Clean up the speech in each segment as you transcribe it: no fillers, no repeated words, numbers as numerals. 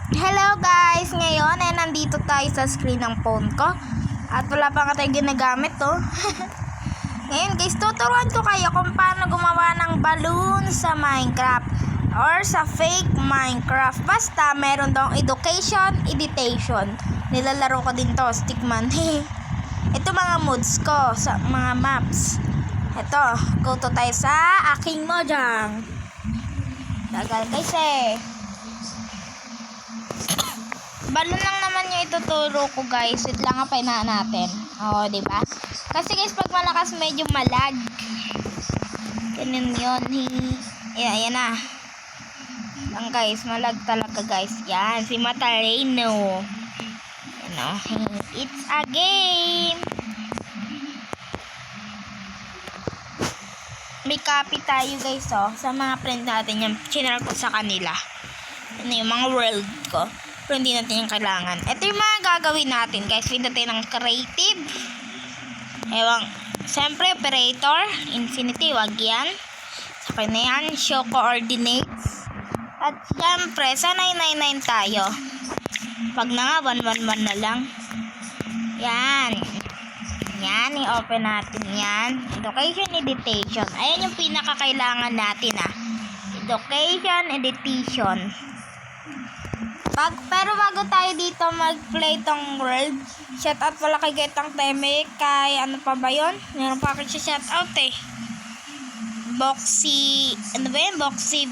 Hello guys! Ngayon ay nandito tayo sa screen ng phone ko. At wala pa nga tayo ginagamit to. Ngayon guys, tuturuan ko kayo kung paano gumawa ng balloon sa Minecraft or sa fake Minecraft. Basta meron daw education, editation. Nilalaro ko din to, Stickman. Ito mga mods ko sa mga maps. Ito, go to tayo sa aking mojang. Tagal guys eh. Balon lang naman yung ituturo ko guys. Wait lang nga painaan natin. Oo, diba? Kasi guys, pag malakas medyo malag. Ganun yun. Ayan na. Lang guys, malag talaga guys. Yan, si Matareno. Ano, it's a game. May copy tayo guys, oh. Sa mga friend natin, yung channel ko sa kanila. Ano yung mga world ko. Pero hindi natin yung kailangan. Ito yung mga gagawin natin guys. Pindutin ng creative. Siyempre operator. Infinity. Wag yan. Saka na yan. Show coordinates. At siyempre sa 999 tayo. Pag na nga 111 na lang. Yan. Yan. I-open natin yan. Education editation. Ayan yung pinakakailangan natin Education editation. Pero bago tayo dito mag-play tong world, shoutout pala kay Getang Temek, kay ano pa ba yun? Meron pa akin siya shoutout Boxy, ano ba yun? Boxy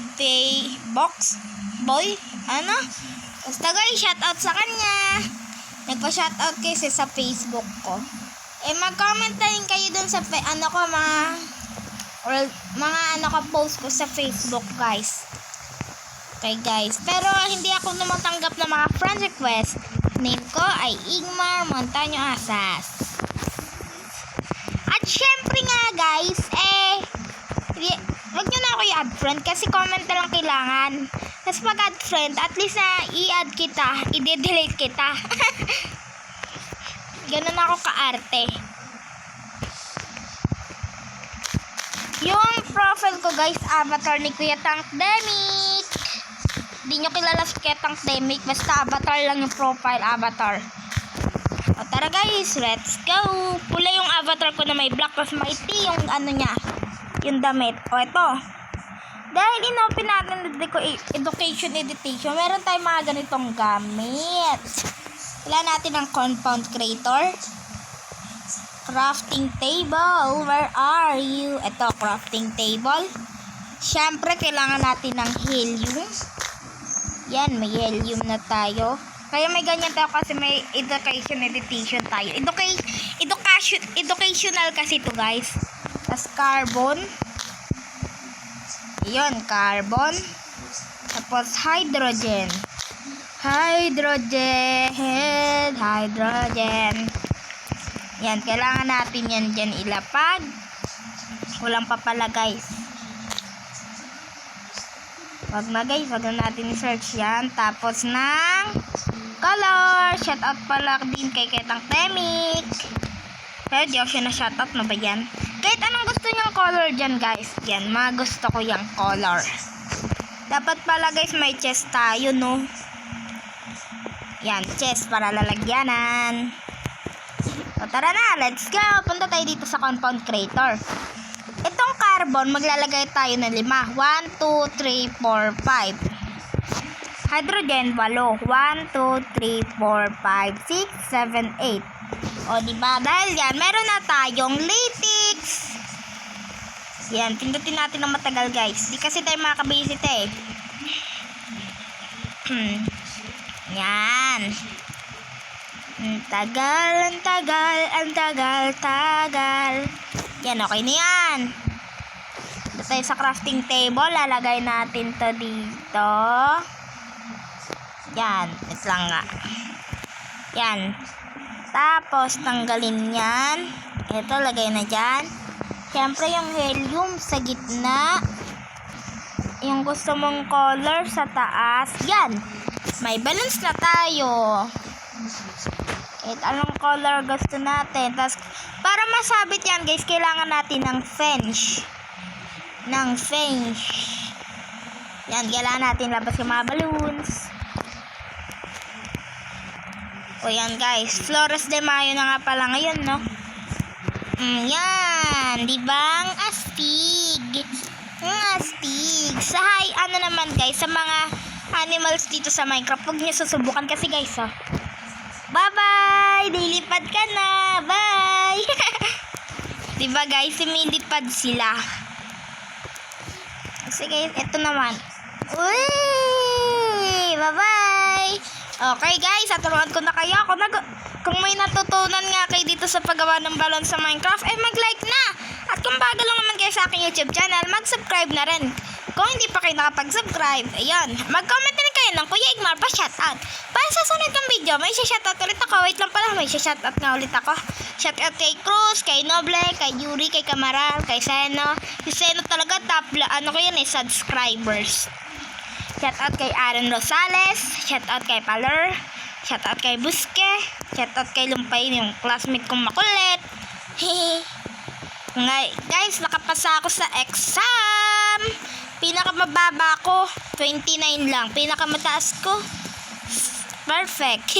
Box Boy? Ano? Basta guys, shoutout sa kanya. Nagpa-shoutout kasi sa Facebook ko. Mag-comment na rin kayo dun sa mga post ko sa Facebook guys. Okay guys, pero hindi ako tumatanggap ng mga friend request. Name ko ay Igmar Montaño Asas. At syempre nga guys, wag nyo na ako i-add friend kasi comment na lang kailangan. Kasi pag add friend, at least na i-add kita, i-delete kita. Ganun ako kaarte. Yung profile ko guys, avatar ni Kuya Tank Demic. Hindi nyo kilala si Ketang Demic, basta avatar lang yung profile avatar. O tara guys, let's go. Pula yung avatar ko na may black, tapos mighty yung ano niya, yung damit. O ito, dahil inopen natin education editation, meron tayong mga ganitong gamit. Kailangan natin ng compound creator, crafting table, where are you? Ito, crafting table. Syempre kailangan natin ng helium. Yan, may helium na tayo. Kaya may ganyan tayo kasi may education editation tayo. Educational kasi to guys. Tapos carbon. Yun, carbon. Tapos hydrogen. Hydrogen. Yan, kailangan natin yan dyan ilapag. Walang papala guys. Wag na guys, wag na natin i-search yan. Tapos ng color. Shoutout pala din kay Ketang Temik. Pero di ako siya na shoutout na ba yan? Kahit anong gusto niyang color dyan guys. Yan, mga gusto ko yung color. Dapat pala guys may chest tayo no. Yan, chest para lalagyanan. O tara na, let's go. Punta tayo dito sa compound creator. Itong carbon, maglalagay tayo ng 5. 1, 2, 3, 4, 5. Hydrogen, 8. 1, 2, 3, 4, 5, 6, 7, 8. O, diba? Dahil yan, meron na tayong latex. Yan, pindutin natin ng matagal, guys. Di kasi tayo makabisit Yan. Ang tagal. Yan, okay na yan. Tayo sa crafting table, lalagay natin to dito. Yan, ito lang nga. Yan. Tapos, tanggalin yan. Ito, lagay na dyan. Siyempre, yung helium sa gitna. Yung gusto mong color sa taas. Yan. May balance na tayo. Kahit anong color gusto natin. Tapos, para masabit yan guys, kailangan natin ng fence. Yan, kailangan natin labas yung mga balloons. O yan guys, Flores de Mayo na nga pala ngayon, no? Yan, di ba? Ang astig. Ang astig. Sa ano naman guys, sa mga animals dito sa Minecraft, huwag niyo susubukan kasi guys, oh. Bye-bye! Dilipad ka na! Bye! Diba guys, similipad sila. Sige, ito naman. Uy! Bye-bye! Okay guys, aturuan ko na kayo. Kung may natutunan nga kayo dito sa paggawa ng balon sa Minecraft, mag-like na! At kung bago lang naman kayo sa aking YouTube channel, mag-subscribe na rin. Kung hindi pa kayo nakapag-subscribe, ayun, mag-comment na rin kayo ng Kuya Igmar pa shoutout. Para sa sunod kong video, may shoutout ulit ako. Wait lang pala, may shoutout nga ulit ako. Shoutout kay Cruz, kay Noble, kay Yuri, kay Kamaral, kay Seno. Si Seno talaga top, subscribers. Shoutout kay Aaron Rosales, shoutout kay Palor, shoutout kay Buske, shoutout kay Lumpay, yung classmate kong makulit. Guys, nakapasa ako sa exam. Pinakamababa ko, 29 lang. Pinakamataas ko, perfect.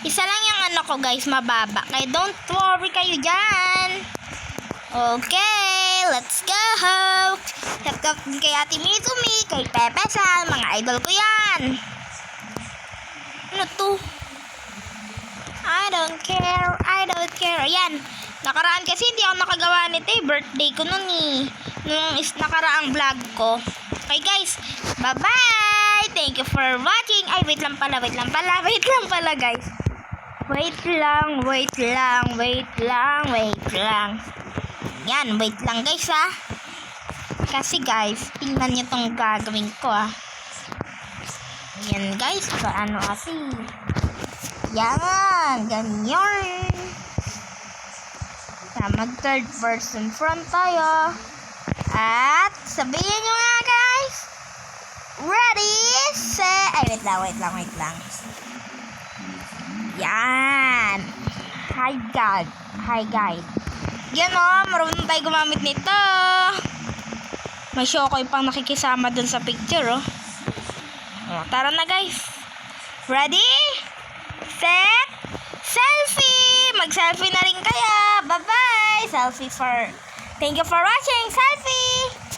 Isa lang yung ano ko guys, mababa. Kaya don't worry kayo dyan. Okay, let's go. Shoutout din kay Ate Mitsumi, kay Pepe San, mga idol ko yan. Ano to? I don't care. Ayan, nakaraan kasi hindi ako nakagawa nito eh. Birthday ko nun eh. Nung nakaraang vlog ko. Okay guys, bye-bye. Thank you for watching. Ay, wait lang pala guys. Wait lang. Yan, wait lang guys ha. Kasi guys, tingnan nyo tong gagawin ko ah. Yan guys, paano kasi. Yan, ganyan. Mag third person front tayo. At sabihin nyo nga guys. Ready, set. Ay, wait lang. Yan. Hi guide. Yan o, marunong tayo gumamit nito. May Shokoy pang nakikisama dun sa picture oh. Tara na guys. Ready? Set? Selfie! Mag-selfie na rin kaya. Bye-bye! Thank you for watching. Selfie!